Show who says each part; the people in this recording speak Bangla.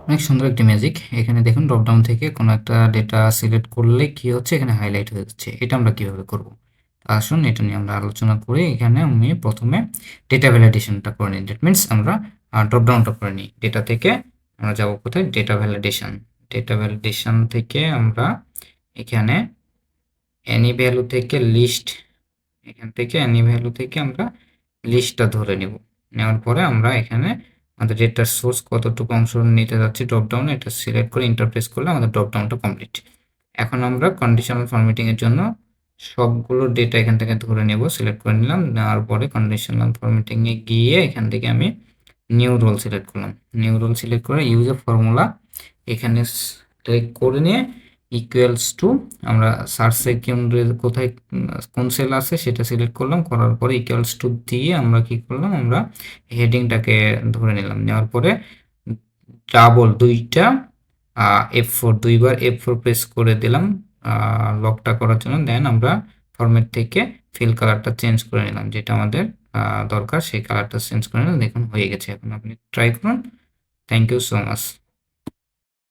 Speaker 1: অনেক সুন্দর একটি ম্যাজিক। এখানে দেখুন ড্রপডাউন থেকে কোনো একটা ডেটা সিলেক্ট করলে কি হচ্ছে, এখানে হাইলাইট হয়ে যাচ্ছে। এটা আমরা কিভাবে করব? আসুন এটা নিয়ে আমরা আলোচনা করি। এখানে আমি প্রথমে ডেটা ভ্যালিডেশনটা করে নিই। দ্যাট মিনস আমরা ড্রপডাউনটা করে নিই। ডেটা থেকে আমরা যাব কোথায়? Data validation. ডেটা ভ্যালিডেশন থেকে আমরা এখানে অ্যানি ভ্যালু থেকে লিস্ট, এখান থেকে অ্যানি ভ্যালু থেকে আমরা লিস্টটা ধরে নেব। নেওয়ার পরে আমরা এখানে আমাদের ডেটার সোর্স কতটুকু অংশ নিতে যাচ্ছি ড্রপডাউনে, এটা সিলেক্ট করে এন্টার প্রেস করলে আমাদের ড্রপডাউনটা কমপ্লিট। এখন আমরা কন্ডিশনাল ফরম্যাটিংয়ের জন্য সবগুলো ডেটা এখান থেকে ধরে নেব, সিলেক্ট করে নিলাম। নেওয়ার পরে কন্ডিশনাল ফরম্যাটিংয়ে গিয়ে এখান থেকে আমি নিউ রোল সিলেক্ট করলাম। নিউ রোল সিলেক্ট করে ইউজ এ ফর্মুলা এখানে ক্লিক করে নিয়ে ইকুয়ালস টু, আমরা সার্চে কোথায় কোন সেল আছে সেটা সিলেক্ট করলাম। করার পরে ইকুয়ালস টু দিয়ে আমরা কি করলাম, আমরা হেডিংটাকে ধরে নিলাম। নেওয়ার পরে ডাবল দুইটা F4 দুইবার F4 প্রেস করে দিলাম লকটা করার জন্য। দেন আমরা ফরম্যাট থেকে ফিল কালারটা চেঞ্জ করে নিলাম, যেটা আমাদের দরকার সেই কালারটা চেঞ্জ করে নিলাম। দেখুন হয়ে গেছে। এখন আপনি ট্রাই করুন। Thank you so much.